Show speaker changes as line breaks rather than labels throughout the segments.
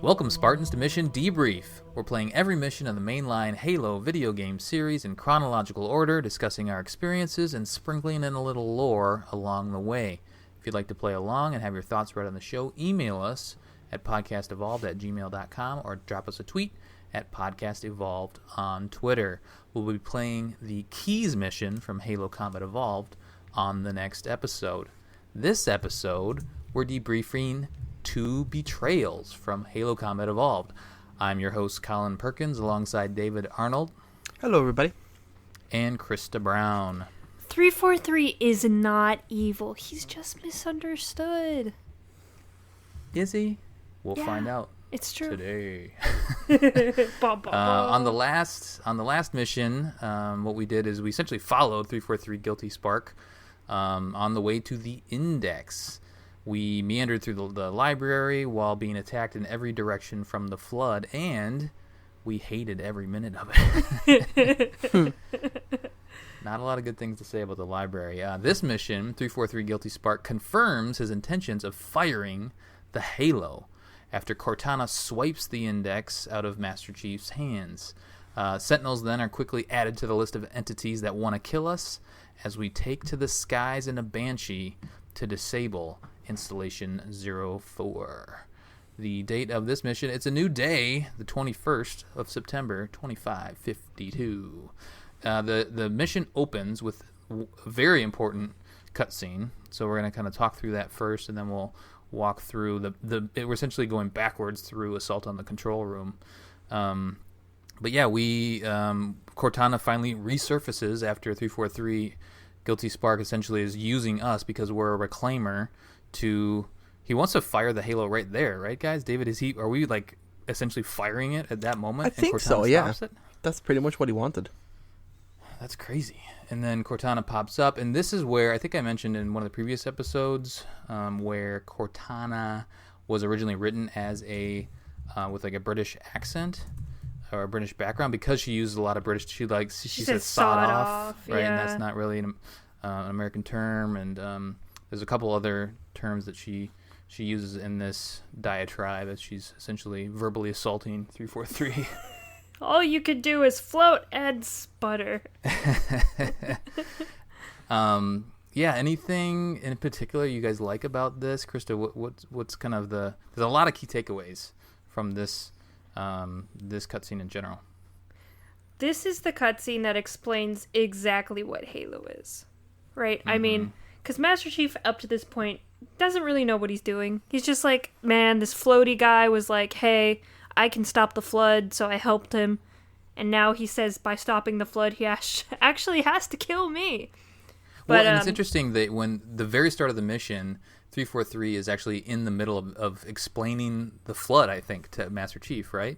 Welcome, Spartans, to Mission Debrief. We're playing every mission of the mainline Halo video game series in chronological order, discussing our experiences and sprinkling in a little lore along the way. If you'd like to play along and have your thoughts read on the show, email us at podcastevolved@gmail.com or drop us a tweet at podcastevolved on Twitter. We'll be playing the Keys mission from Halo Combat Evolved on the next episode. This episode, we're debriefing 2 Betrayals from Halo Combat Evolved. I'm your host, Colin Perkins, alongside David Arnold.
Hello, everybody.
And Krista Brown.
343 is not evil. He's just misunderstood.
Is he? We'll find out.
It's true.
Today.
Bah, bah,
On the last mission, what we did is we essentially followed 343 Guilty Spark on the way to the Index. We meandered through the library while being attacked in every direction from the Flood, and we hated every minute of it. Not a lot of good things to say about the library. This mission, 343 Guilty Spark, confirms his intentions of firing the Halo after Cortana swipes the Index out of Master Chief's hands. Sentinels then are quickly added to the list of entities that want to kill us as we take to the skies in a Banshee to disable Installation 04. The date of this mission, it's a new day, the 21st of September, 2552. The mission opens with a very important cutscene, so we're going to kind of talk through that first, and then we'll walk through we're essentially going backwards through Assault on the Control Room. But yeah, Cortana finally resurfaces after 343 Guilty Spark essentially is using us because we're a reclaimer he wants to fire the Halo right there, right, guys? David, are we like essentially firing it at that moment?
I think so, yeah. That's pretty much what he wanted.
That's crazy. And then Cortana pops up, and this is where I think I mentioned in one of the previous episodes where Cortana was originally written as with like a British accent or a British background because she uses a lot of British. She says sawed off, right?
Yeah.
And that's not really an American term. And there's a couple other terms that she uses in this diatribe as she's essentially verbally assaulting 343.
All you could do is float and sputter.
Yeah, anything in particular you guys like about this? Krista, what's kind of there's a lot of key takeaways from this cutscene in general.
This is the cutscene that explains exactly what Halo is, right? Mm-hmm. I mean, because Master Chief up to this point doesn't really know what he's doing. He's just like, man, this floaty guy was like, hey, I can stop the Flood, so I helped him. And now he says by stopping the Flood, he actually has to kill me.
Well, and it's interesting that when the very start of the mission, 343 is actually in the middle of explaining the Flood, I think, to Master Chief, right?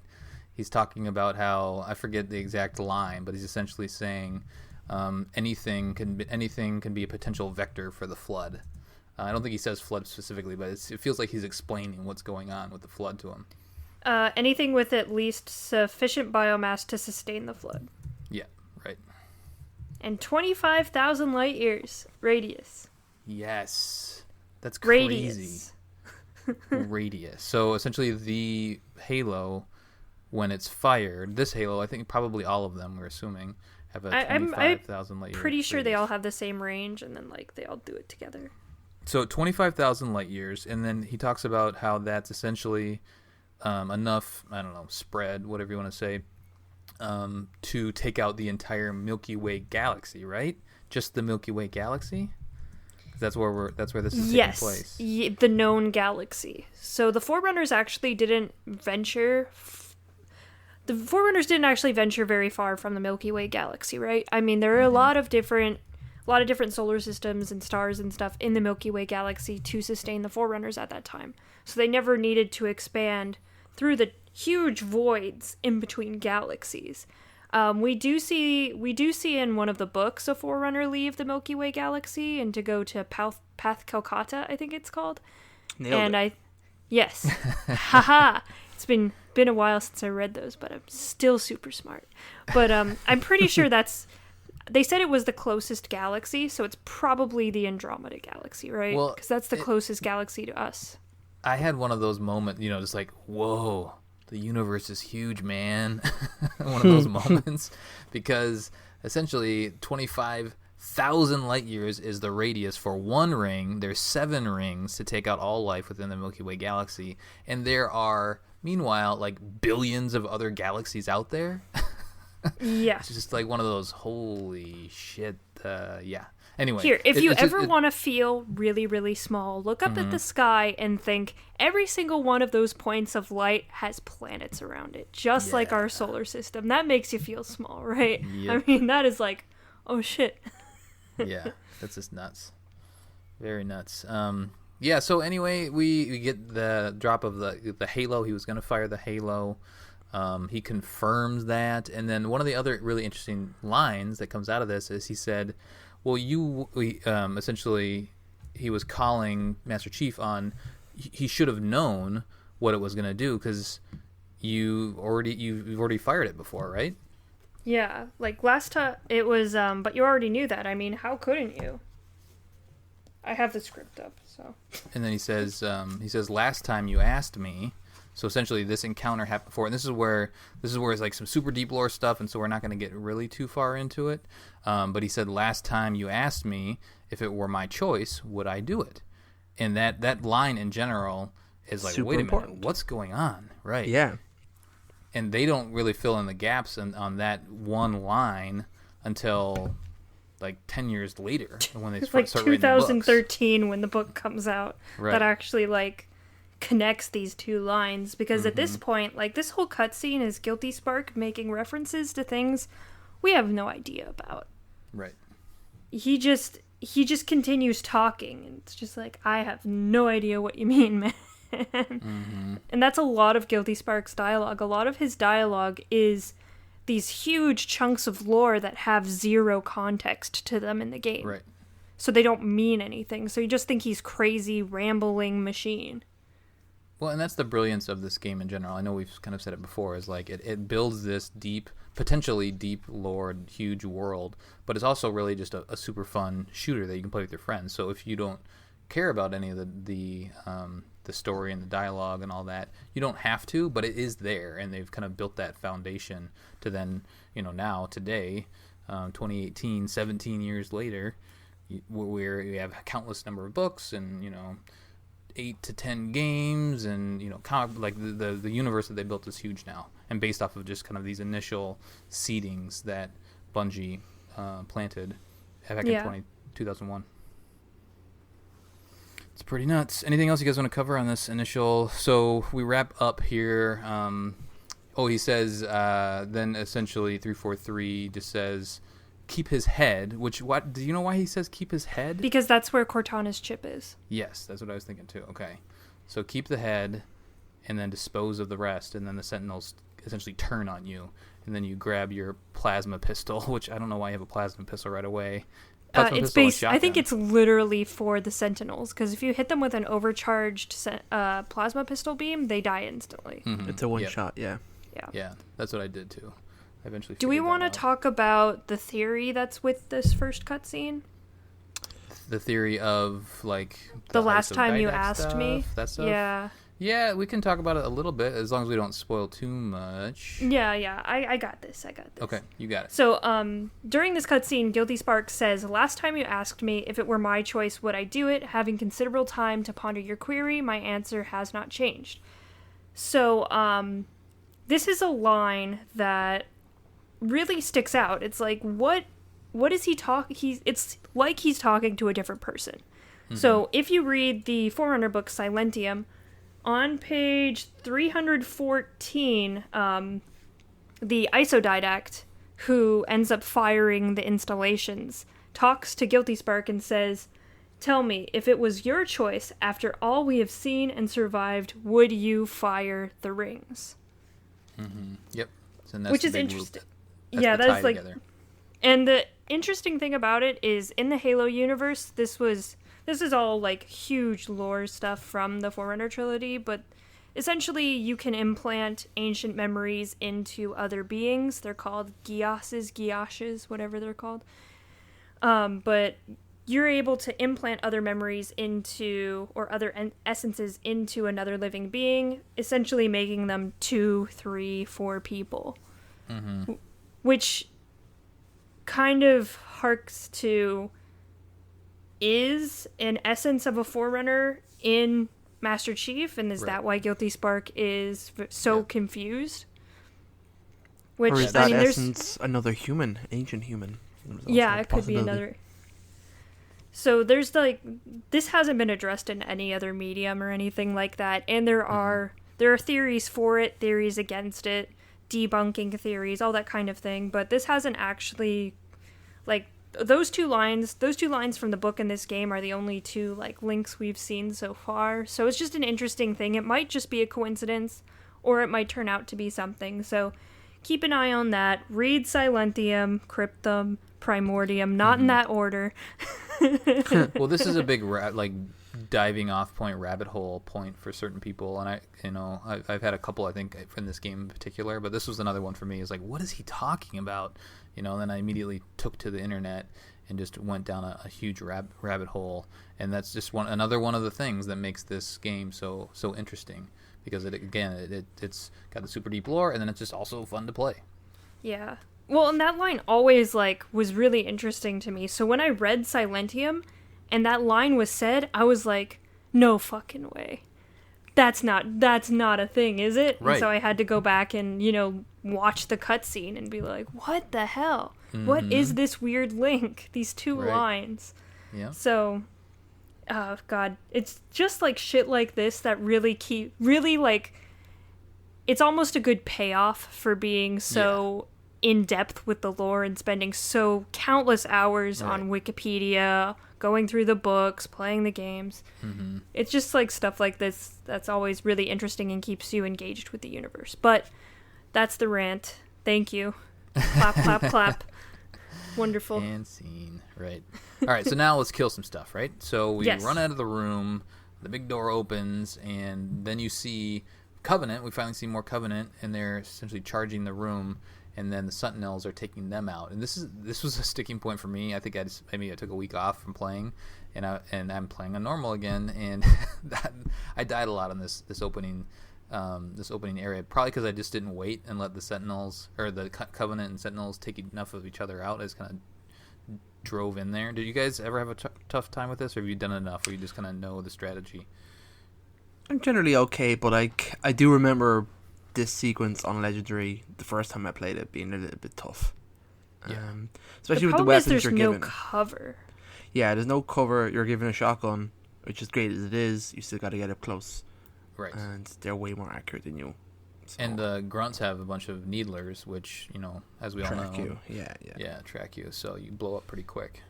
He's talking about how, I forget the exact line, but he's essentially saying anything can be a potential vector for the Flood. I don't think he says Flood specifically, but it feels like he's explaining what's going on with the Flood to him.
Anything with at least sufficient biomass to sustain the Flood.
Yeah, right.
And 25,000 light years radius.
Yes. That's crazy.
Radius.
Radius. So essentially the Halo, when it's fired, this Halo, I think probably all of them, we're assuming, have a 25,000 light years.
I'm pretty sure
radius.
they all have the same range, and then like they all do it together.
So 25,000 light years, and then he talks about how that's essentially enough, I don't know, spread, whatever you want to say, to take out the entire Milky Way galaxy, right? Just the Milky Way galaxy? That's where this is taking place.
Yes, the known galaxy. So the Forerunners actually didn't venture. The Forerunners didn't actually venture very far from the Milky Way galaxy, right? I mean, there are a lot of different solar systems and stars and stuff in the Milky Way galaxy to sustain the Forerunners at that time. So they never needed to expand through the huge voids in between galaxies. We do see in one of the books a Forerunner leave the Milky Way galaxy and to go to Path Calcutta, I think it's called.
Nailed it.
Yes. Haha. It's been a while since I read those, but I'm still super smart. But I'm pretty sure they said it was the closest galaxy, so it's probably the Andromeda galaxy, right?
Well,
because that's the closest galaxy to us.
I had one of those moments, just like, whoa, the universe is huge, man. One of those moments, because essentially 25,000 light years is the radius for one ring. There's 7 rings to take out all life within the Milky Way galaxy, and there are, meanwhile, like billions of other galaxies out there.
Yeah,
it's just like one of those holy shit. Yeah. Anyway,
here, if you ever want to feel really, really small, look up at the sky and think every single one of those points of light has planets around it, just like our solar system. That makes you feel small, right?
Yep.
I mean, that is like, oh shit.
Yeah, that's just nuts. Very nuts. Yeah, so anyway, we get the drop of the halo. He was going to fire the halo. He confirms that. And then one of the other really interesting lines that comes out of this is he said, well, essentially, he was calling Master Chief on, he should have known what it was going to do because you've already fired it before, right?
Yeah, like last time it was, but you already knew that. I mean, how couldn't you? I have the script up, so. And
then he says, last time you asked me. So essentially, this encounter happened before, and this is where it's like some super deep lore stuff, and so we're not going to get really too far into it. But he said, last time you asked me if it were my choice, would I do it? And that line in general is like,
super
wait a
important.
minute, what's going on, right?
Yeah.
And they don't really fill in the gaps on that one line until like 10 years later when they start writing the books.
2013 when the book comes out,
right.
That actually like connects these two lines, because at this point, like, this whole cutscene is Guilty Spark making references to things we have no idea about.
Right.
He just continues talking, and it's just like, I have no idea what you mean, man. And that's a lot of Guilty Spark's dialogue. A lot of his dialogue is these huge chunks of lore that have zero context to them in the game.
Right.
So they don't mean anything. So you just think he's crazy, rambling machine.
Well, and that's the brilliance of this game in general. I know we've kind of said it before, is like it builds this deep, potentially deep lore, huge world, but it's also really just a super fun shooter that you can play with your friends. So if you don't care about any of the story and the dialogue and all that, you don't have to, but it is there, and they've kind of built that foundation to then, now, today, 2018, 17 years later, where we have a countless number of books and, 8 to 10 games, and like the universe that they built is huge now, and based off of just kind of these initial seedings that Bungie planted back in 2001. It's pretty nuts. Anything else you guys want to cover on this initial? So we wrap up here. He says then essentially 343 just says keep his head, do you know why he says keep his head?
Because that's where Cortana's chip is.
Yes, that's what I was thinking too. Okay. So keep the head and then dispose of the rest, and then the Sentinels essentially turn on you, and then you grab your plasma pistol, which I don't know why you have a plasma pistol right away.
It's based, I think it's literally for the Sentinels, because if you hit them with an overcharged plasma pistol beam, they die instantly.
Mm-hmm. It's a one shot, yeah.
Yeah, that's what I did too. Eventually.
Do we want to talk about the theory that's with this first cutscene?
The theory of like
the last time you asked
stuff,
me.
That stuff. Yeah, we can talk about it a little bit as long as we don't spoil too much.
Yeah. I got this.
Okay, you got it.
So, during this cutscene, Guilty Spark says, "Last time you asked me if it were my choice, would I do it? Having considerable time to ponder your query, my answer has not changed." So, this is a line that really sticks out. It's like, what is he talking? It's like he's talking to a different person. Mm-hmm. So if you read the Forerunner book Silentium, on page 314, the Isodidact, who ends up firing the installations, talks to Guilty Spark and says, "Tell me, if it was your choice, after all we have seen and survived, would you fire the rings?"
Mm-hmm. Yep. So
which is interesting. Yeah, that is like, together. And the interesting thing about it is, in the Halo universe, this is all like huge lore stuff from the Forerunner trilogy, but essentially you can implant ancient memories into other beings. They're called Giashes, whatever they're called. But you're able to implant other memories into, or other essences into another living being, essentially making them 2, 3, 4 people.
Mm-hmm.
Which kind of harks to is an essence of a Forerunner in Master Chief, and is that why Guilty Spark is so confused?
Which, or is that essence another human, ancient human?
Yeah, it could be another. So there's this hasn't been addressed in any other medium or anything like that, and there are theories for it, theories against it, debunking theories, all that kind of thing, but this hasn't actually, those two lines from the book and this game are the only two links we've seen so far. So it's just an interesting thing. It might just be a coincidence, or it might turn out to be something. So keep an eye on that. Read Silentium, Cryptum, Primordium, not in that order.
Well, this is a big diving off point, rabbit hole point for certain people, and I've had a couple, I think, in this game in particular, but this was another one for me. Is what is he talking about? And then I immediately took to the internet and just went down a huge rabbit hole, and that's just another one of the things that makes this game so interesting, because it's got the super deep lore, and then it's just also fun to play.
Yeah. Well, and that line always was really interesting to me. So when I read Silentium and that line was said, I was like, no fucking way. That's not a thing, is it?
Right.
And so I had to go back and, watch the cutscene and be like, what the hell? Mm-hmm. What is this weird link? These two lines.
Yeah.
So, oh God, it's just shit like this that really it's almost a good payoff for being so in depth with the lore and spending so countless hours on Wikipedia, going through the books, playing the games.
Mm-hmm.
It's just stuff like this that's always really interesting and keeps you engaged with the universe. But that's the rant. Thank you. Clap, clap, clap. Wonderful.
And scene. Right. All right, so now let's kill some stuff, right? So we run out of the room, the big door opens, and then you see Covenant. We finally see more Covenant, and they're essentially charging the room, and then the Sentinels are taking them out. And this was a sticking point for me. I think I took a week off from playing, and I'm playing on normal again, and I died a lot on this opening area, probably because I just didn't wait and let the Sentinels, or the Covenant and Sentinels, take enough of each other out. I just kind of drove in there. Did you guys ever have a tough time with this, or have you done enough where you just kind of know the strategy?
I'm generally okay, but I do remember this sequence on Legendary, the first time I played it, being a little bit tough.
Yeah.
Especially with the weapons you're given.
There's no cover.
Yeah, there's no cover. You're given a shotgun, which is great as it is. You still got to get up close.
Right.
And they're way more accurate than you. So.
And the grunts have a bunch of needlers, which, as we all know.
Track you. Yeah.
Yeah, track you. So you blow up pretty quick.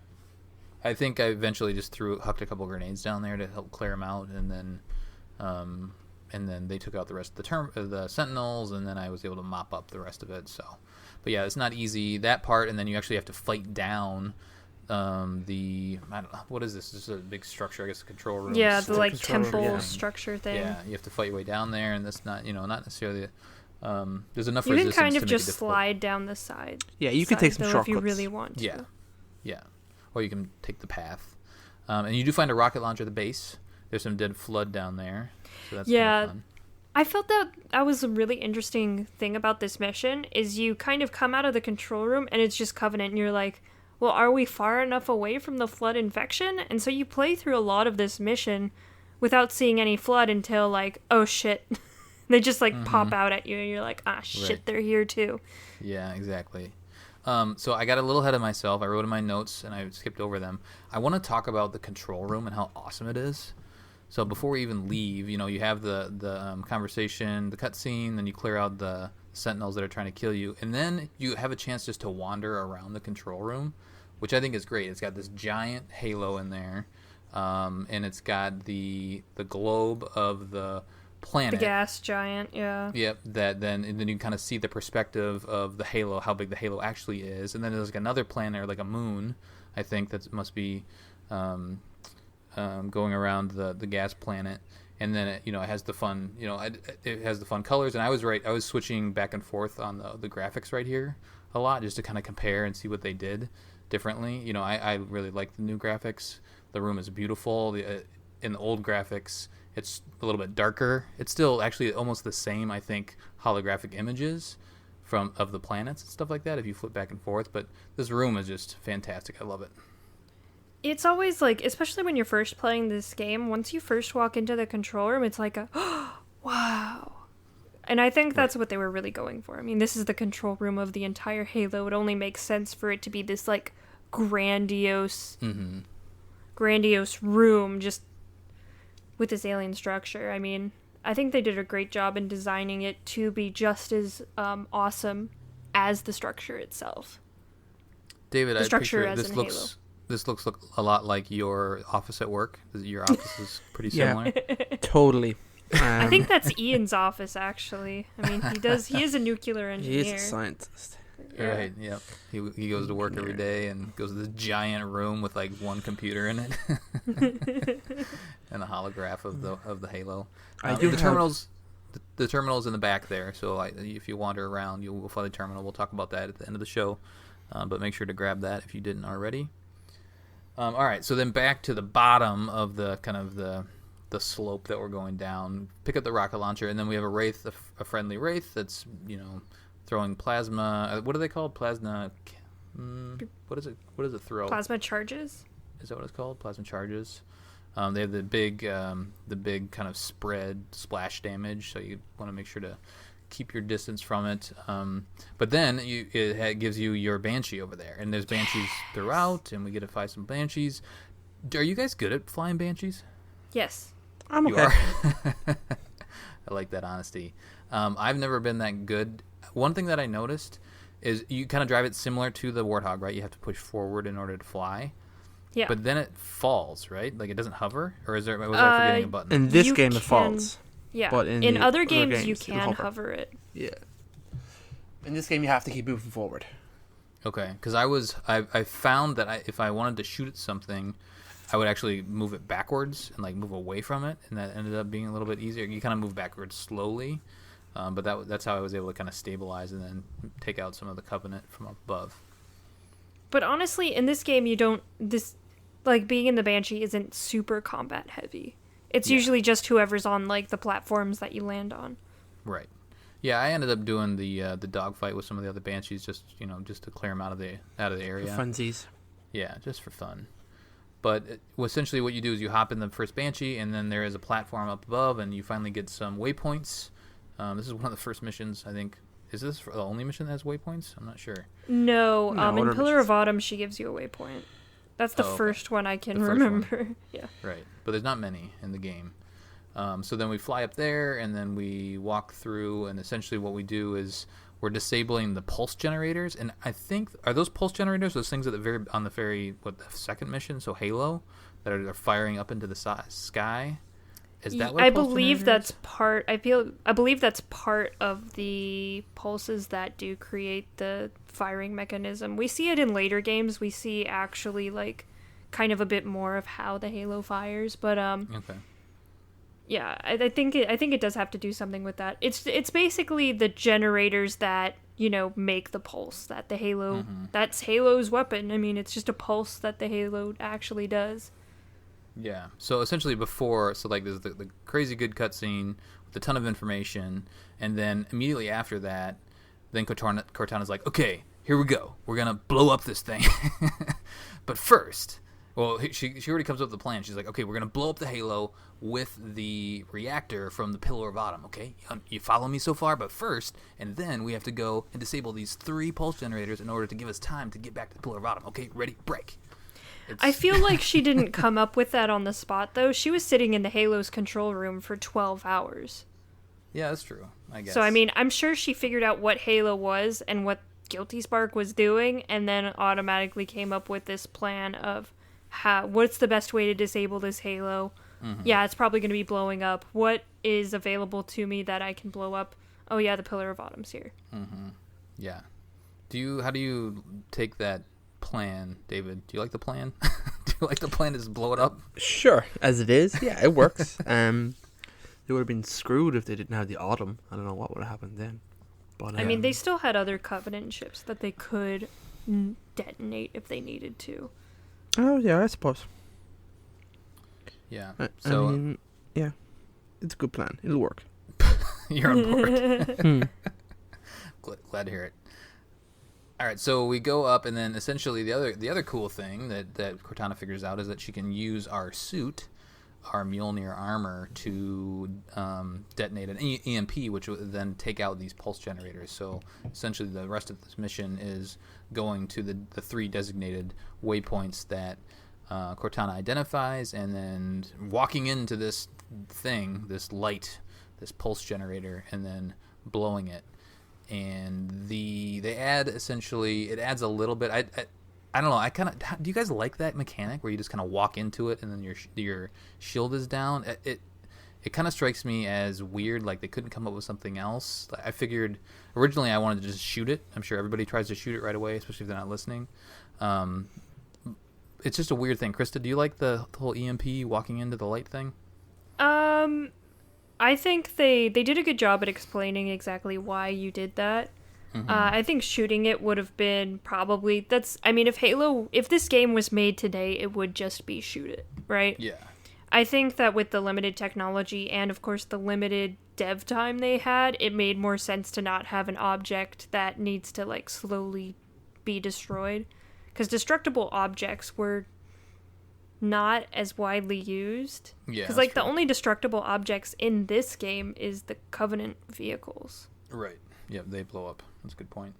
I think I eventually just hucked a couple grenades down there to help clear them out, and then they took out the rest of the Sentinels, and then I was able to mop up the rest of it. So, but yeah, it's not easy, that part, and then you actually have to fight down I don't know, what is this? This is a big structure, I guess, a control room.
Yeah, the temple structure thing.
Yeah, you have to fight your way down there, and that's not necessarily. There's enough
resistance.
You
can kind of
to
just slide down the side.
Yeah, you can take some shortcuts
if you really want to.
Yeah, or you can take the path. And you do find a rocket launcher at the base. There's some dead flood down there, so that's kind of fun.
I felt that was a really interesting thing about this mission, is you kind of come out of the control room and it's just Covenant, and you're like, well, are we far enough away from the flood infection? And so you play through a lot of this mission without seeing any flood until oh shit. They just pop out at you and you're like, ah shit, they're here too.
Yeah, exactly. So I got a little ahead of myself. I wrote in my notes and I skipped over them. I want to talk about the control room and how awesome it is. So before we even leave, you have the conversation, the cutscene, then you clear out the Sentinels that are trying to kill you, and then you have a chance just to wander around the control room, which I think is great. It's got this giant halo in there, and it's got the globe of the planet.
The gas giant, yeah.
Yep. And then you kind of see the perspective of the halo, how big the halo actually is, and then there's another planet, or a moon, I think, that must be going around the gas planet, and then it has the fun it has the fun colors. And I was switching back and forth on the graphics right here a lot just to kind of compare and see what they did differently. You know, I really like the new graphics. The room is beautiful. In the old graphics, it's a little bit darker. It's still actually almost the same, I think, holographic images of the planets and stuff like that if you flip back and forth. But this room is just fantastic. I love it.
It's always like, especially when you're first playing this game, once you first walk into the control room, it's like wow. And I think that's what they were really going for. I mean, this is the control room of the entire Halo. It only makes sense for it to be this like grandiose room just with this alien structure. I mean, I think they did a great job in designing it to be just as awesome as the structure itself.
David,
the structure as
this
in
looks
Halo.
This looks a lot like your office at work. Your office is pretty similar.
Totally.
I think that's Ian's office, actually. I mean, he is a nuclear engineer.
He is a scientist.
Yeah.
Right. Yep. He goes to work every day and goes to this giant room with like one computer in it, and a holograph of the Halo. The terminals. The terminal's in the back there, so if you wander around, you will find the terminal. We'll talk about that at the end of the show, but make sure to grab that if you didn't already. All right, so then back to the bottom of the kind of the slope that we're going down. Pick up the rocket launcher, and then we have a wraith, a friendly wraith that's throwing plasma. What are they called? Plasma. What is it? What does it throw?
Plasma charges.
Is that what it's called? Plasma charges. They have the big kind of spread splash damage, so you want to make sure to keep your distance from it. But then it gives you your Banshee over there, and there's Banshees throughout, and we get to fight some Banshees. Are you guys good at flying Banshees?
Yes.
I'm okay.
You are? I like that honesty. I've never been that good. One thing that I noticed is you kind of drive it similar to the Warthog, right? You have to push forward in order to fly.
Yeah.
But then it falls, right? Like it doesn't hover? Or was I forgetting a button?
In this
You
game,
can-
it falls.
Yeah.
But
in other games, you
it'll
can hover it.
Yeah. In this game, you have to keep moving forward.
Okay, because I found that if I wanted to shoot at something, I would actually move it backwards and like move away from it, and that ended up being a little bit easier. You kind of move backwards slowly, but that's how I was able to kind of stabilize and then take out some of the Covenant from up above.
But honestly, in this game, being in the Banshee isn't super combat heavy. It's usually just whoever's on like the platforms that you land on.
Right. Yeah, I ended up doing the dogfight with some of the other Banshees, just to clear them out of the area.
For funsies.
Yeah, just for fun. But essentially, what you do is you hop in the first Banshee, and then there is a platform up above, and you finally get some waypoints. This is one of the first missions, I think. Is this the only mission that has waypoints? I'm not sure.
No, in
order
Pillar
missions.
of Autumn, she gives you a waypoint. That's the
okay.
first one I can
The first one.
remember. Yeah.
Right, but there's not many in the game. So then we fly up there, and then we walk through, and essentially what we do is we're disabling the pulse generators. And I think, are those pulse generators those things at the second mission, so Halo, that are firing up into the sky? Is that what
I
a pulse
believe
generator
that's
is?
I believe that's part of the pulses that do create the firing mechanism. We see it in later games. We see actually like kind of a bit more of how the Halo fires, but
Okay.
yeah, I think it does have to do something with that. It's basically the generators that make the pulse that the Halo that's Halo's weapon. I mean, it's just a pulse that the Halo actually does.
Yeah. So essentially there's the crazy good cutscene with a ton of information, and then immediately after that, then Cortana's like, okay, here we go. We're going to blow up this thing. But first, well, she already comes up with the plan. She's like, okay, we're going to blow up the Halo with the reactor from the Pillar of Autumn, okay? You follow me so far? But first, and then we have to go and disable these 3 pulse generators in order to give us time to get back to the Pillar of Autumn. Okay, ready? Break.
I feel like she didn't come up with that on the spot, though. She was sitting in the Halo's control room for 12 hours.
Yeah, that's true, I guess.
So, I mean, I'm sure she figured out what Halo was and what Guilty Spark was doing, and then automatically came up with this plan of what's the best way to disable this Halo. Yeah, it's probably going to be blowing up. What is available to me that I can blow up? Oh, yeah, the Pillar of Autumn's here.
Yeah. How do you take that plan, David? Do you like the plan? Do you like the plan to just blow it up?
Sure, as it is. Yeah, it works. They would have been screwed if they didn't have the Autumn. I don't know what would have happened then. But
I mean, they still had other Covenant ships that they could detonate if they needed to.
oh yeah, I suppose.
Yeah.
I
So
mean, yeah, it's a good plan. It'll work.
you're on board.
Hmm.
Glad to hear it. All right, so we go up, and then essentially the other cool thing that Cortana figures out is that she can use our suit, our Mjolnir armor, to detonate an EMP, which will then take out these pulse generators. So essentially, the rest of this mission is going to the 3 designated waypoints that Cortana identifies, and then walking into this thing, this light, this pulse generator, and then blowing it. And they add, essentially, it adds a little bit. I don't know. Do you guys like that mechanic where you just kind of walk into it and then your shield is down? It kind of strikes me as weird. Like they couldn't come up with something else. I figured originally I wanted to just shoot it. I'm sure everybody tries to shoot it right away, especially if they're not listening. It's just a weird thing. Krista, do you like the whole EMP walking into the light thing?
I think they did a good job at explaining exactly why you did that. Mm-hmm. I think shooting it would have been probably... if this game was made today, it would just be shoot it, right?
Yeah.
I think that with the limited technology and, of course, the limited dev time they had, it made more sense to not have an object that needs to, like, slowly be destroyed. Because destructible objects were not as widely used.
Yeah.
Because, like, the only destructible objects in this game is the Covenant vehicles.
Right. Yeah, they blow up. That's a good point.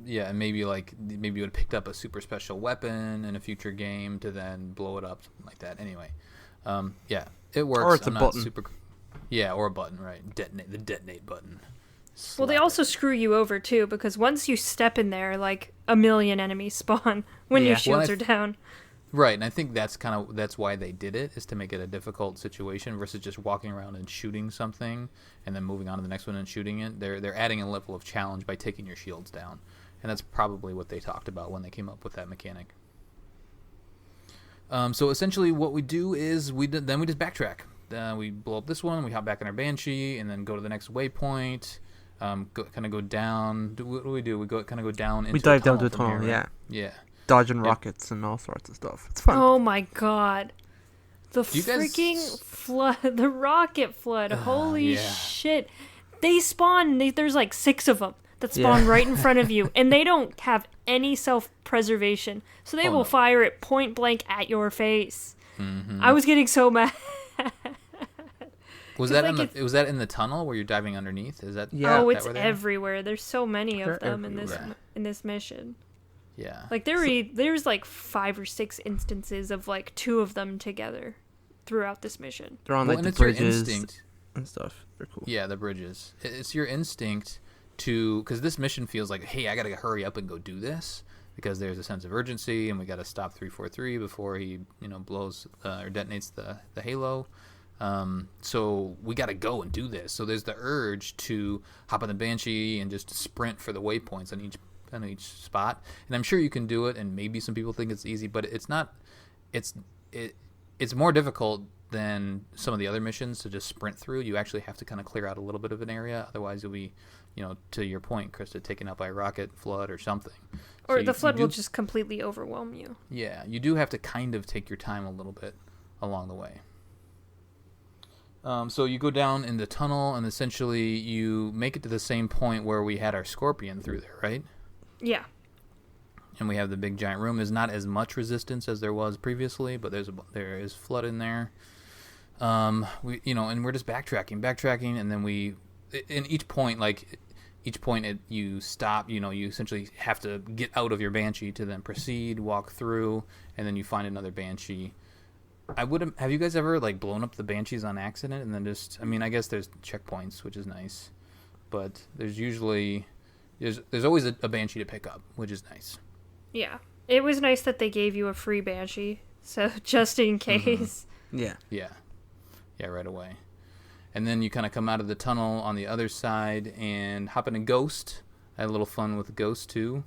Yeah, and maybe you would have picked up a super special weapon in a future game to then blow it up, something like that. Anyway, yeah, it works.
Or it's a button.
Yeah, or a button, right? The detonate button.
Well, they also screw you over too, because once you step in there, like a million enemies spawn when your shields are down.
Right, and I think that's why they did it, is to make it a difficult situation versus just walking around and shooting something and then moving on to the next one and shooting it. They're adding a level of challenge by taking your shields down, and that's probably what they talked about when they came up with that mechanic. So essentially, what we do is we just backtrack. We blow up this one, we hop back in our Banshee, and then go to the next waypoint. Go down. What do? We go down.
We dive down to the tunnel.
Here, right?
Yeah. Dodging rockets and all sorts of stuff. It's fun.
Oh my god. The freaking flood, the rocket flood. Holy shit. They spawn, there's like 6 of them that spawn right in front of you, and they don't have any self-preservation. So they will fire it point blank at your face. Mm-hmm. I was getting so mad.
Was that in the tunnel where you're diving underneath? Is that
it's everywhere. There's so many of them in this mission.
Yeah.
Like there's like 5 or 6 instances of like 2 of them together throughout this mission.
They're on like the bridges and stuff. They're cool.
Yeah, the bridges. It's your instinct because this mission feels like, hey, I got to hurry up and go do this because there's a sense of urgency and we got to stop 343 before he, blows or detonates the Halo. So we got to go and do this. So there's the urge to hop on the Banshee and just sprint for the waypoints on each spot. And I'm sure you can do it, and maybe some people think it's easy, but it's not. It's more difficult than some of the other missions to just sprint through. You actually have to kind of clear out a little bit of an area, otherwise you'll be, to your point, Krista, taken out by a rocket, flood, or something.
Or the flood will just completely overwhelm you.
Yeah, you do have to kind of take your time a little bit along the way. So you go down in the tunnel, and essentially you make it to the same point where we had our Scorpion through there, right?
Yeah.
And we have the big giant room. There's not as much resistance as there was previously, but there is flood in there. And we're just backtracking, and then in each point you stop. You essentially have to get out of your Banshee to then proceed, walk through, and then you find another Banshee. Have you guys ever like blown up the Banshees on accident and then just? I mean, I guess there's checkpoints, which is nice, but there's always a Banshee to pick up, which is nice.
Yeah, it was nice that they gave you a free Banshee, so just in case.
Mm-hmm.
Yeah, right away. And then you kind of come out of the tunnel on the other side and hop in a Ghost. I had a little fun with the Ghost too.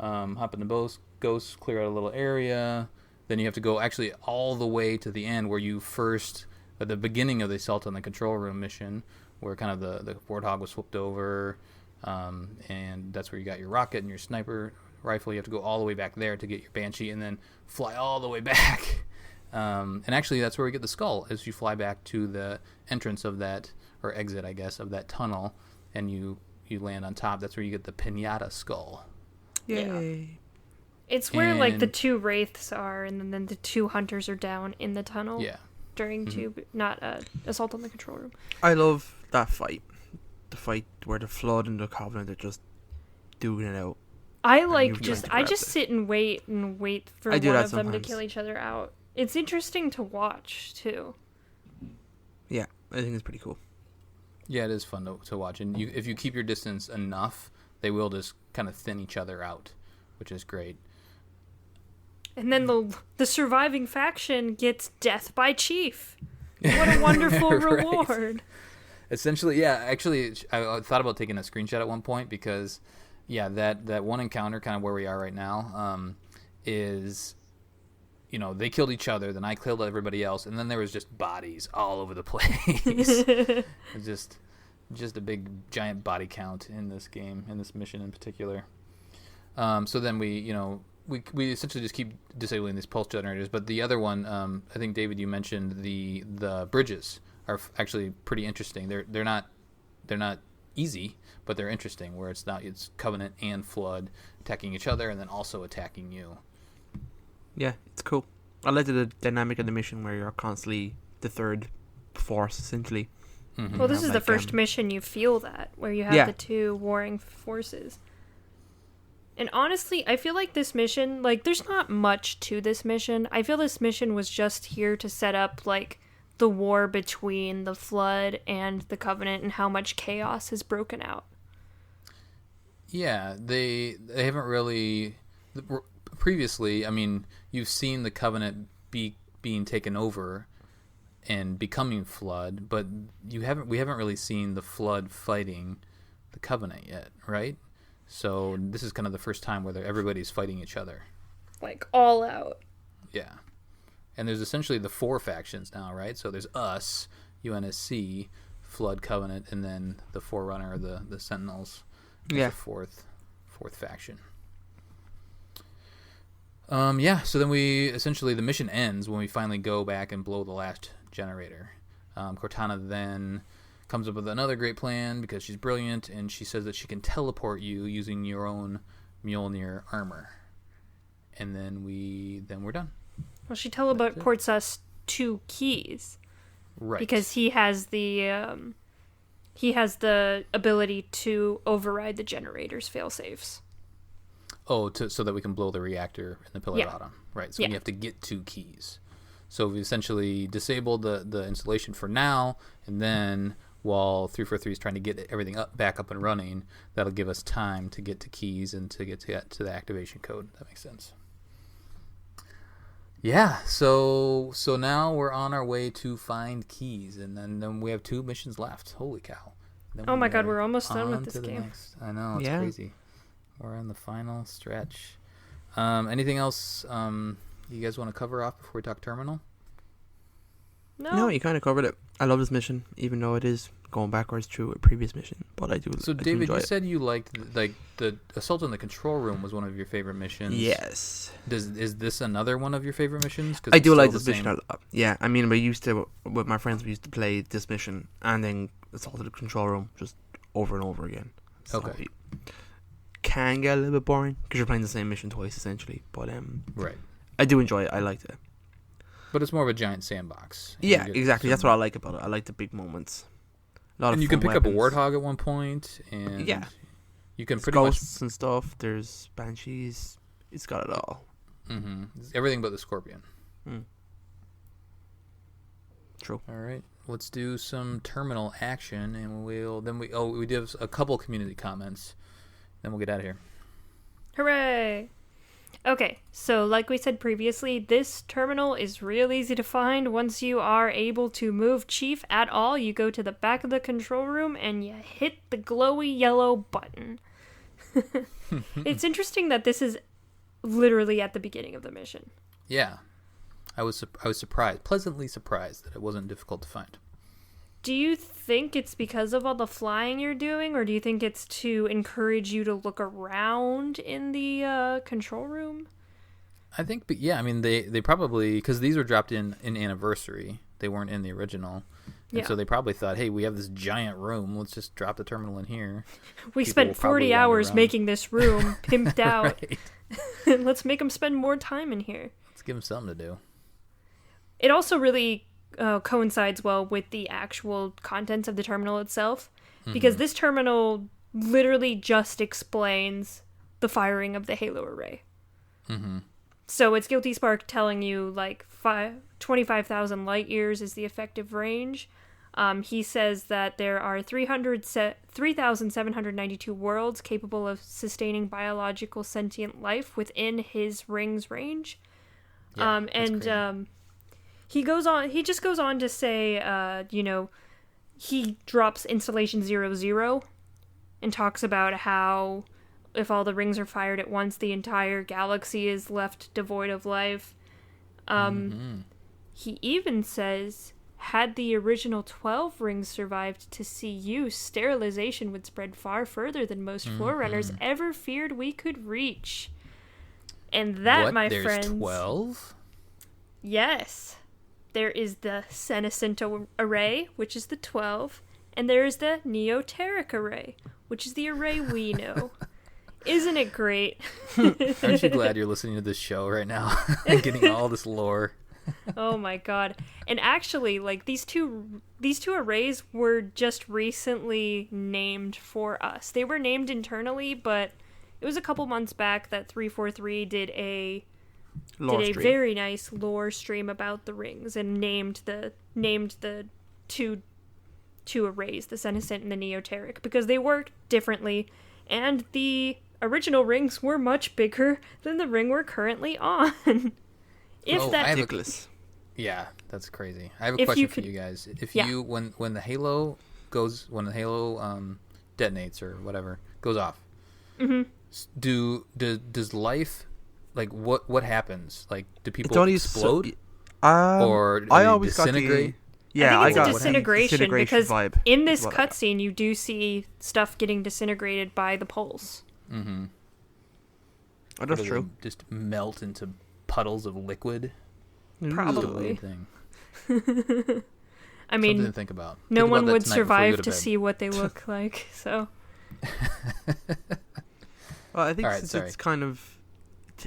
Hop in the Ghost, clear out a little area. Then you have to go actually all the way to the end where you first, at the beginning of the Assault on the Control Room mission, where kind of the warthog was flipped over, and that's where you got your rocket and your sniper rifle. You have to go all the way back there to get your Banshee, and then fly all the way back. And actually, that's where we get the skull, as you fly back to the entrance of that, or exit, I guess, of that tunnel, and you land on top. That's where you get the Pinata skull.
Yay.
It's where like the 2 wraiths are, and then the 2 hunters are down in the tunnel.
Yeah.
During not assault on the control room.
I love that fight. The fight where the Flood and the Covenant are just duking it out. I just sit and wait for one of them to kill each other out. It's interesting to watch too. Yeah, I think it's pretty cool.
Yeah, it is fun to watch, and if you keep your distance enough, they will just kind of thin each other out, which is great.
And then the surviving faction gets death by chief. What a wonderful reward.
Essentially, yeah. Actually, I thought about taking a screenshot at one point because, yeah, that one encounter, kind of where we are right now, is, they killed each other, then I killed everybody else, and then there was just bodies all over the place. just a big, giant body count in this game, in this mission in particular. So then we essentially just keep disabling these pulse generators, but the other one, I think David, you mentioned the bridges are actually pretty interesting. They're not easy, but they're interesting. Where it's Covenant and Flood attacking each other, and then also attacking you.
Yeah, it's cool. I like the dynamic of the mission where you're constantly the third force, essentially.
Mm-hmm.
Well, this is the first mission you feel that, where you have the 2 warring forces. And honestly, I feel like this mission, there's not much to this mission. I feel this mission was just here to set up, the war between the Flood and the Covenant and how much chaos has broken out.
Yeah, they haven't really... Previously, I mean, you've seen the Covenant being taken over and becoming Flood, but we haven't really seen the Flood fighting the Covenant yet, right? So this is kind of the first time where everybody's fighting each other.
All out.
Yeah. And there's essentially the 4 factions now, right? So there's us, UNSC, Flood, Covenant, and then the Forerunner, the Sentinels.
Yeah.
The fourth faction. So then the mission ends when we finally go back and blow the last generator. Cortana then comes up with another great plan because she's brilliant, and she says that she can teleport you using your own Mjolnir armor. And then we're done.
Well, she teleports us to Keys.
Right.
Because he has the ability to override the generator's failsafes.
Oh, so that we can blow the reactor in the Pillar Bottom. Right, so we have to get 2 Keys. So we essentially disabled the installation for now, and then while 343 is trying to get everything back up and running, that'll give us time to get to Keys and to get to the activation code. That makes sense. Yeah, so now we're on our way to find Keys, and then we have 2 missions left. Holy cow.
Oh my god, we're almost done with this game.
I know, it's crazy. We're on the final stretch. Anything else you guys want to cover off before we talk Terminal?
No, you kind of covered it. I love this mission, even though it is going backwards through a previous mission. But I do.
So, David, you said you liked the assault in the control room was one of your favorite missions.
Yes.
Is this another one of your favorite missions?
I do like this mission a lot. Yeah, I mean, with my friends, we used to play this mission and then assault in the control room just over and over again. So
okay.
It can get a little bit boring because you're playing the same mission twice, essentially. But
right.
I do enjoy it. I liked it.
But it's more of a giant sandbox.
Yeah, exactly. That's what I like about it. I like the big moments.
And you can pick up a warthog at one point, and you can pretty much
ghosts and stuff. There's banshees. It's got it all.
Mm-hmm. Everything but the scorpion.
True.
All right, let's do some terminal action, and we did a couple community comments. Then we'll get out of here.
Hooray! Okay, so like we said previously, this terminal is real easy to find. Once you are able to move Chief at all, you go to the back of the control room and you hit the glowy yellow button. It's interesting that this is literally at the beginning of the mission.
Yeah, I was surprised, pleasantly surprised that it wasn't difficult to find.
Do you think it's because of all the flying you're doing, or do you think it's to encourage you to look around in the control room?
I think, yeah, I mean, they probably, because these were dropped in Anniversary. They weren't in the original. And so they probably thought, hey, we have this giant room. Let's just drop the terminal in here.
We spent 40 hours making this room pimped out. Let's make them spend more time in here.
Let's give them something to do.
It also really coincides well with the actual contents of the terminal itself, because this terminal literally just explains the firing of the Halo array. Mm-hmm. So it's Guilty Spark telling you, like, 25,000 light years is the effective range. He says that there are 3,792 worlds capable of sustaining biological sentient life within his ring's range. Yeah, he just goes on to say, he drops Installation 00 and talks about how if all the rings are fired at once, the entire galaxy is left devoid of life. He even says, had the original 12 rings survived to see use, sterilization would spread far further than most Forerunners ever feared we could reach. And that, my friends...
There's 12?
Yes. There is the Cenacint array, which is the 12, and there is the Neoteric array, which is the array we know. Isn't it great?
Aren't you glad you're listening to this show right now and getting all this lore?
Oh my god. And actually, like, these two arrays were just recently named for us. They were named internally, but it was a couple months back that 343 did a very nice lore stream about the rings and named the two arrays, the Cenacint and the Neoteric, because they worked differently, and the original rings were much bigger than the ring we're currently on.
Ridiculous. Yeah, that's crazy. I have a question for you guys. You when the Halo detonates or whatever goes off, does life, like, what happens? Like, do people explode? Or do they disintegrate?
I think it's a disintegration because in this cutscene you do see stuff getting disintegrated by the pulse.
Mm-hmm.
Oh, that's true.
Just melt into puddles of liquid.
Probably. I
something
mean,
to think about.
No one would survive to see what they look like. So.
Well, I think it's kind of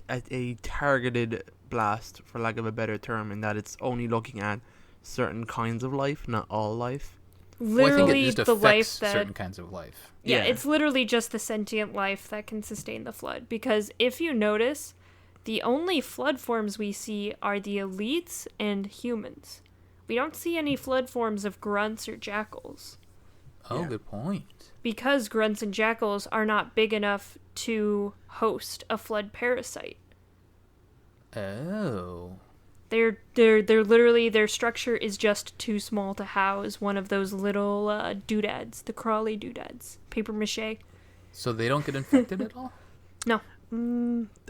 a targeted blast, for lack of a better term, in that it's only looking at certain kinds of life, not all life.
Literally,
it just
the life that
certain kinds of life.
Yeah, it's literally just the sentient life that can sustain the flood. Because if you notice, the only flood forms we see are the elites and humans. We don't see any flood forms of grunts or jackals.
Oh, good point.
Because grunts and jackals are not big enough to host a flood parasite.
Oh.
They're literally, their structure is just too small to house one of those little doodads, the crawly doodads, paper mache.
So they don't get infected at all?
No.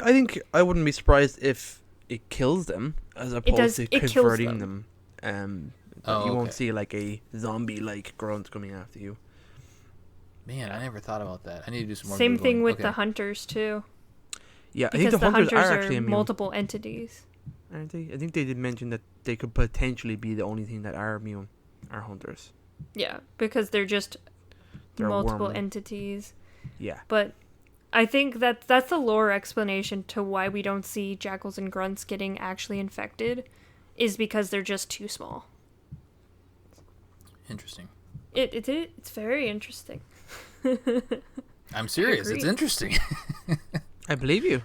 I think I wouldn't be surprised if it kills them as opposed to converting them. You won't see like a zombie-like grunt coming after you.
Man, I never thought about that. I need to do some more
Same
Googling.
thing with the hunters too.
Yeah,
because
I think the hunters are actually
multiple entities.
Aren't they? I think they did mention that they could potentially be the only thing that are immune, are hunters.
Yeah, because they're multiple entities.
Yeah.
But I think that's the lore explanation to why we don't see jackals and grunts getting actually infected, is because they're just too small.
Interesting.
It's very interesting.
I'm serious. It's interesting.
I believe you.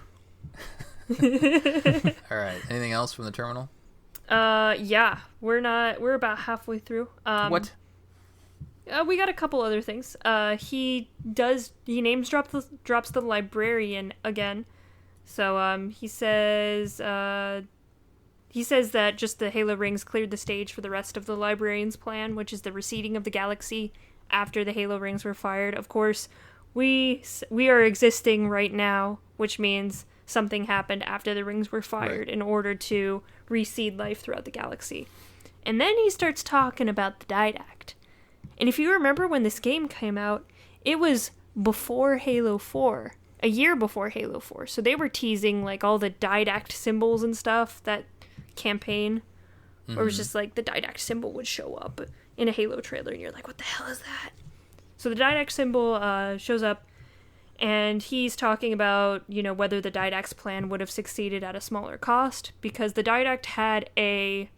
All right. Anything else from the terminal?
Yeah. We're about halfway through.
What?
We got a couple other things. He names drops the librarian again. So he says that just the Halo rings cleared the stage for the rest of the librarian's plan, which is the reseeding of the galaxy after the Halo rings were fired. Of course, we are existing right now, which means something happened after the rings were fired in order to reseed life throughout the galaxy. And then he starts talking about the Didact. And if you remember when this game came out, it was before Halo 4. A year before Halo 4. So they were teasing like all the didact symbols and stuff, that campaign. Where it was just like the didact symbol would show up in a Halo trailer and you're like, what the hell is that? So the didact symbol shows up and he's talking about, you know, whether the didact's plan would have succeeded at a smaller cost, because the didact had a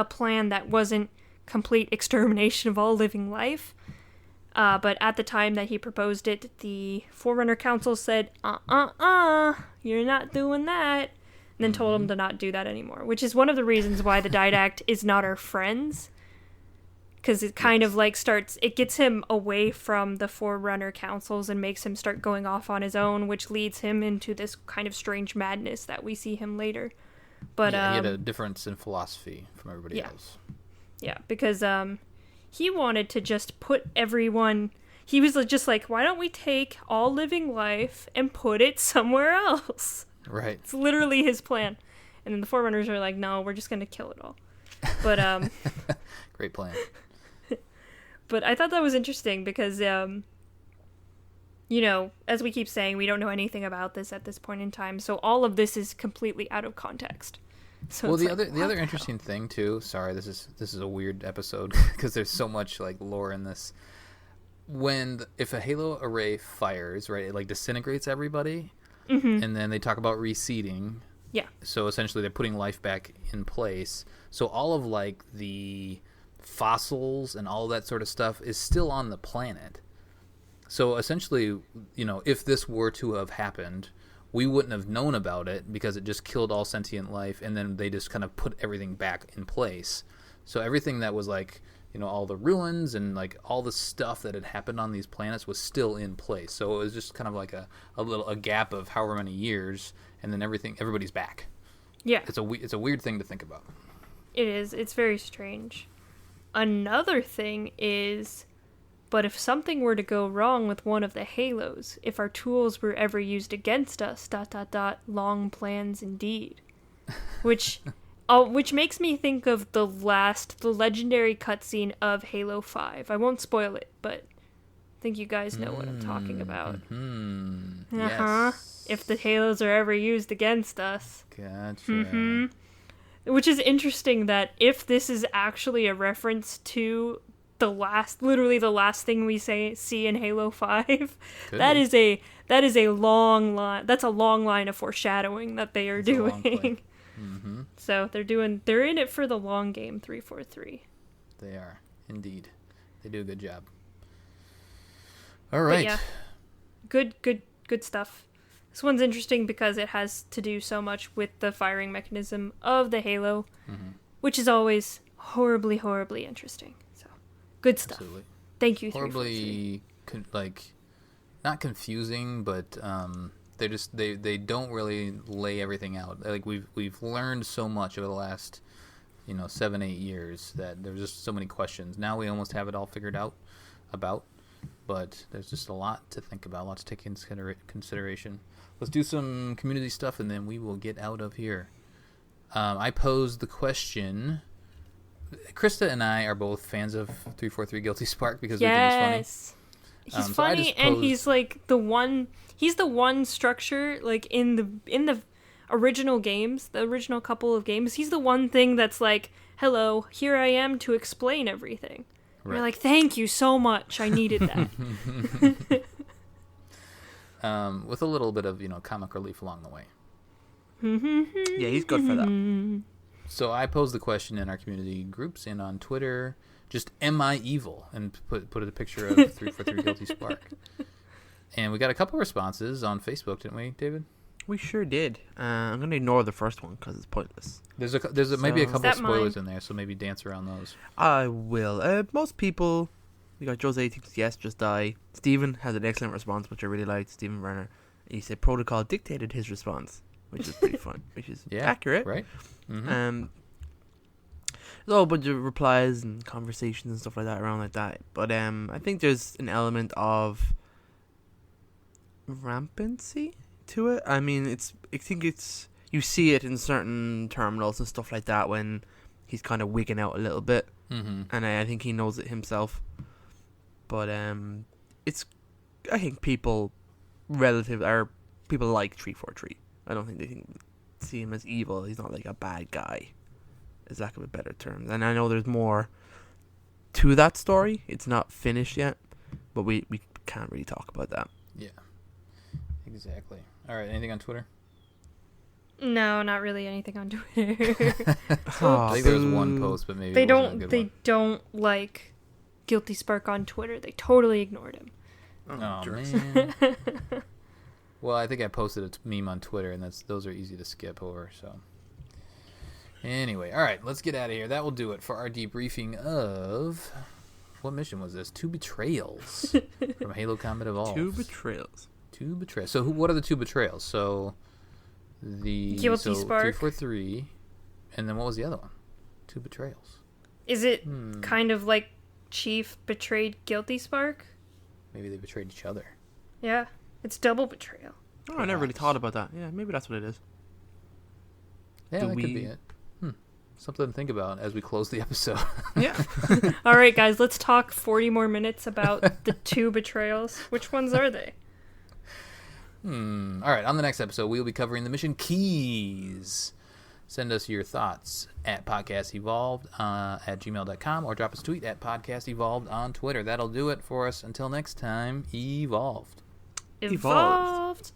plan that wasn't complete extermination of all living life. But at the time that he proposed it, the Forerunner Council said, you're not doing that. And then told him to not do that anymore, which is one of the reasons why the didact is not our friends. Because it kind of like it gets him away from the Forerunner Councils and makes him start going off on his own, which leads him into this kind of strange madness that we see him later. But
he had a difference in philosophy from everybody else.
Yeah, because he wanted to just put everyone... He was just like, why don't we take all living life and put it somewhere else?
Right.
It's literally his plan. And then the Forerunners are like, no, we're just going to kill it all. But
great plan.
But I thought that was interesting because, you know, as we keep saying, we don't know anything about this at this point in time. So all of this is completely out of context. So
well, the other interesting thing too. Sorry, this is a weird episode because there's so much like lore in this. If a Halo array fires, right, it like disintegrates everybody, and then they talk about reseeding.
Yeah.
So essentially, they're putting life back in place. So all of like the fossils and all that sort of stuff is still on the planet. So essentially, you know, if this were to have happened, we wouldn't have known about it because it just killed all sentient life, and then they just kind of put everything back in place. So everything that was like, you know, all the ruins and like all the stuff that had happened on these planets was still in place. So it was just kind of like a gap of however many years, and then everybody's back.
Yeah.
It's a weird thing to think about.
It is. It's very strange. Another thing is, but if something were to go wrong with one of the Halos, if our tools were ever used against us, ... long plans indeed. Which makes me think of the legendary cutscene of Halo 5. I won't spoil it, but I think you guys know what I'm talking about.
Yes.
If the Halos are ever used against us.
Gotcha.
Which is interesting that if this is actually a reference to literally the last thing we see in Halo 5, that is a long line. That's a long line of foreshadowing that they are doing. So they're in it for the long game. 343.
They are indeed. They do a good job. All right.
But yeah, good stuff. This one's interesting because it has to do so much with the firing mechanism of the Halo, which is always horribly, horribly interesting. So, good stuff.
Absolutely.
Thank you.
Horribly, not confusing, but they don't really lay everything out. Like we've learned so much over the last 7-8 years that there's just so many questions. Now we almost have it all figured out about, but there's just a lot to think about, a lot to take into consideration. Let's do some community stuff, and then we will get out of here. I posed the question. Krista and I are both fans of 343 Guilty Spark because we think he's funny.
He's funny, and he's like the one. He's the one structure, like in the original games, the original couple of games. He's the one thing that's like, "Hello, here I am to explain everything." Right. You're like, "Thank you so much. I needed that."
With a little bit of comic relief along the way.
Yeah, he's good for that.
So I posed the question in our community groups and on Twitter, just am I evil? And put a picture of 343 Guilty Spark. And we got a couple responses on Facebook, didn't we, David?
We sure did. I'm going to ignore the first one because it's pointless.
There's maybe a couple of spoilers in there, so maybe dance around those.
I will. Most people, we got Jose thinks yes, just die. Stephen has an excellent response, which I really liked. Stephen Werner. He said protocol dictated his response, which is pretty fun, which is accurate.
Right.
There's a whole bunch of replies and conversations and stuff like that around like that. But I think there's an element of rampancy to it. I mean, I think you see it in certain terminals and stuff like that when he's kind of wigging out a little bit.
and I think he knows it himself. But I think people like 343. I don't think they see him as evil. He's not like a bad guy, is lack of a better term. And I know there's more to that story. It's not finished yet, but we can't really talk about that.
Yeah, exactly. All right, anything on Twitter?
No, not really anything on Twitter.
I think there was one post, but maybe
they don't like Guilty Spark on Twitter. They totally ignored him.
Oh man. Well, I think I posted a meme on Twitter, and those are easy to skip over. So, anyway, all right, let's get out of here. That will do it for our debriefing of what mission was this? 2 Betrayals from Halo Combat Evolved.
2 Betrayals.
2 Betrayals. So, what are the 2 Betrayals? So,
Guilty Spark
343, and then what was the other one? 2 Betrayals.
Is it kind of like Chief betrayed Guilty Spark?
Maybe they betrayed each other.
Yeah. It's double betrayal.
Oh, I never really thought about that. Yeah, maybe that's what it is.
Yeah, that could be it. Something to think about as we close the episode.
Yeah.
All right, guys, let's talk 40 more minutes about the 2 Betrayals. Which ones are they?
All right, on the next episode, we'll be covering the mission keys. Send us your thoughts at podcastevolved at gmail.com or drop us a tweet at podcastevolved on Twitter. That'll do it for us. Until next time, evolved.
Evolved.